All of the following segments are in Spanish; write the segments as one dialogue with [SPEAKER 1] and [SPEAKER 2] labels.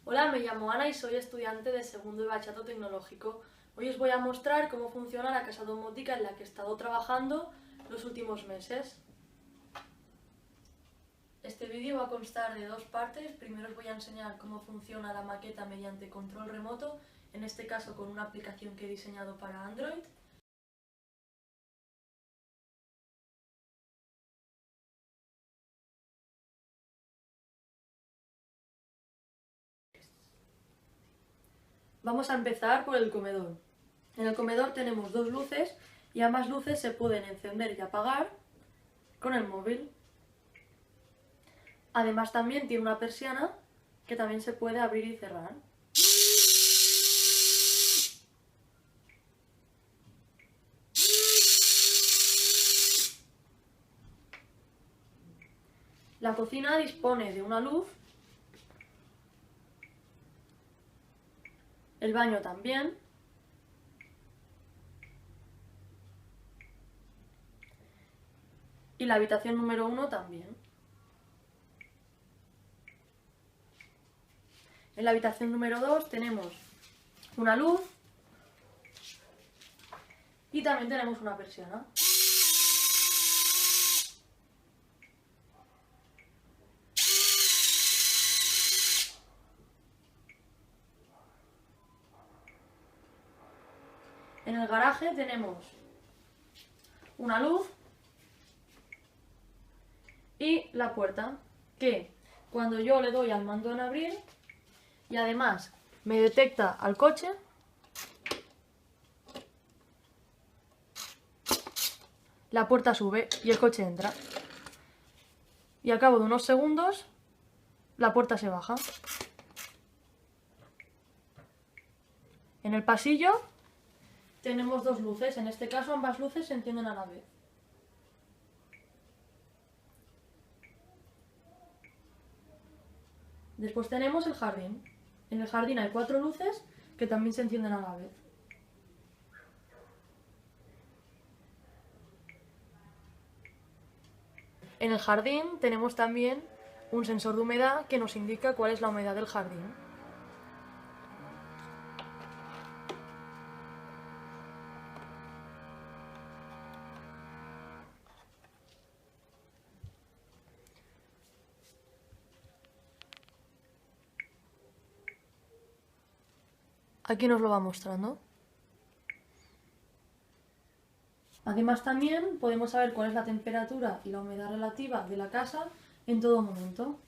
[SPEAKER 1] Hola, me llamo Ana y soy estudiante de segundo de bachillerato tecnológico. Hoy os voy a mostrar cómo funciona la casa domótica en la que he estado trabajando los últimos meses. Este vídeo va a constar de dos partes. Primero os voy a enseñar cómo funciona la maqueta mediante control remoto, en este caso con una aplicación que he diseñado para Android. Vamos a empezar por el comedor. En el comedor tenemos dos luces y ambas luces se pueden encender y apagar con el móvil. Además también tiene una persiana que también se puede abrir y cerrar. La cocina dispone de una luz, el baño también, y la habitación número 1 también. En la habitación número 2 tenemos una luz y también tenemos una persiana. En el garaje tenemos una luz y la puerta, que cuando yo le doy al mando en abrir y además me detecta al coche, la puerta sube y el coche entra. Y al cabo de unos segundos la puerta se baja. En el pasillo tenemos dos luces, en este caso ambas luces se encienden a la vez. Después tenemos el jardín. En el jardín hay 4 luces que también se encienden a la vez. En el jardín tenemos también un sensor de humedad que nos indica cuál es la humedad del jardín. Aquí nos lo va mostrando. Además también podemos saber cuál es la temperatura y la humedad relativa de la casa en todo momento.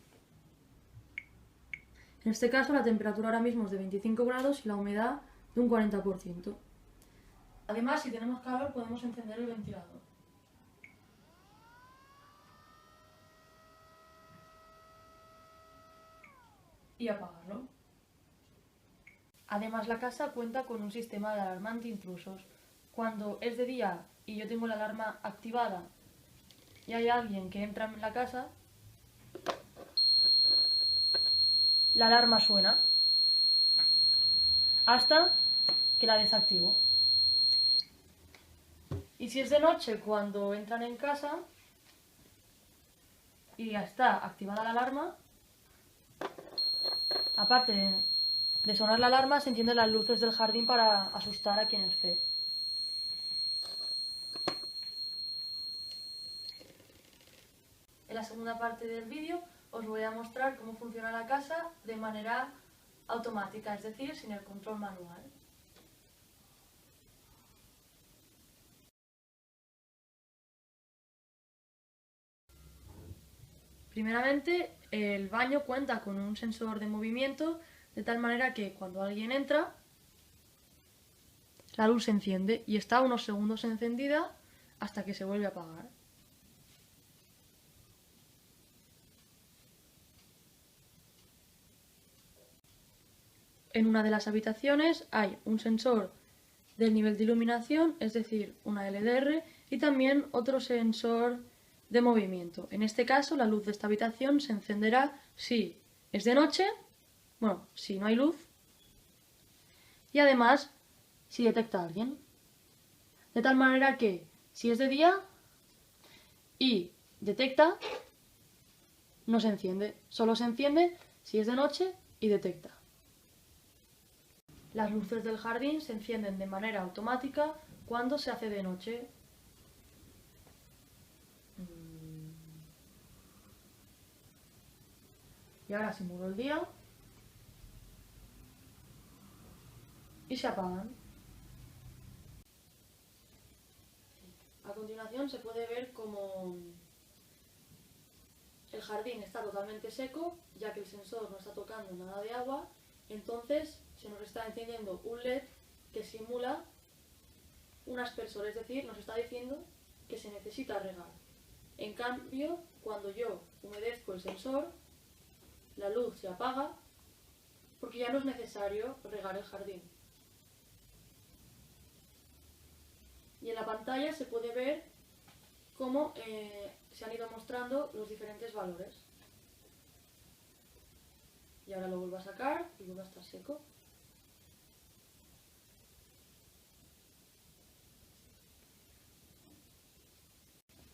[SPEAKER 1] En este caso la temperatura ahora mismo es de 25 grados y la humedad de un 40%. Además, si tenemos calor podemos encender el ventilador. Y apagarlo. Además, la casa cuenta con un sistema de alarma antiintrusos. Cuando es de día y yo tengo la alarma activada y hay alguien que entra en la casa, la alarma suena hasta que la desactivo. Y si es de noche cuando entran en casa y ya está activada la alarma, aparte de sonar la alarma, se encienden las luces del jardín para asustar a quien esté. En la segunda parte del vídeo os voy a mostrar cómo funciona la casa de manera automática, es decir, sin el control manual. Primeramente, el baño cuenta con un sensor de movimiento de tal manera que cuando alguien entra, la luz se enciende y está unos segundos encendida hasta que se vuelve a apagar. En una de las habitaciones hay un sensor del nivel de iluminación, es decir, una LDR, y también otro sensor de movimiento. En este caso, la luz de esta habitación se encenderá si es de noche, bueno, si no hay luz, y además si detecta a alguien. De tal manera que si es de día y detecta, no se enciende. Solo se enciende si es de noche y detecta. Las luces del jardín se encienden de manera automática cuando se hace de noche. Y ahora simulo el día. Y se apagan. A continuación se puede ver cómo el jardín está totalmente seco, ya que el sensor no está tocando nada de agua, entonces se nos está encendiendo un LED que simula un aspersor, es decir, nos está diciendo que se necesita regar. En cambio, cuando yo humedezco el sensor, la luz se apaga porque ya no es necesario regar el jardín. Y en la pantalla se puede ver cómo se han ido mostrando los diferentes valores. Y ahora lo vuelvo a sacar y vuelve a estar seco.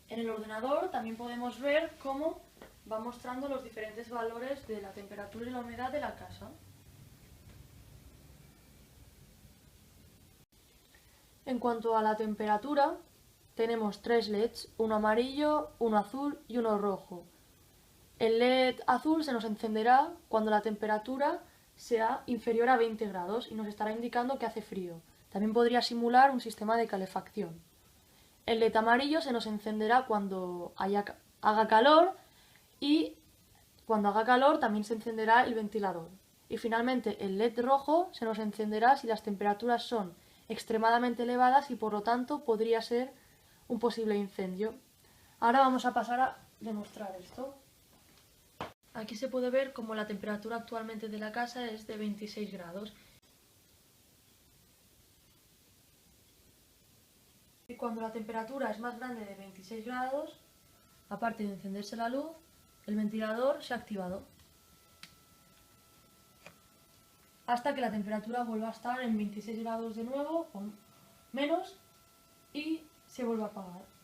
[SPEAKER 1] En el ordenador también podemos ver cómo va mostrando los diferentes valores de la temperatura y la humedad de la casa. En cuanto a la temperatura, tenemos 3 LEDs, uno amarillo, uno azul y uno rojo. El LED azul se nos encenderá cuando la temperatura sea inferior a 20 grados y nos estará indicando que hace frío. También podría simular un sistema de calefacción. El LED amarillo se nos encenderá cuando haga calor y cuando haga calor también se encenderá el ventilador. Y finalmente el LED rojo se nos encenderá si las temperaturas son extremadamente elevadas y por lo tanto podría ser un posible incendio. Ahora vamos a pasar a demostrar esto. Aquí se puede ver cómo la temperatura actualmente de la casa es de 26 grados. Y cuando la temperatura es más grande de 26 grados, aparte de encenderse la luz, el ventilador se ha activado. Hasta que la temperatura vuelva a estar en 26 grados de nuevo o menos y se vuelva a apagar.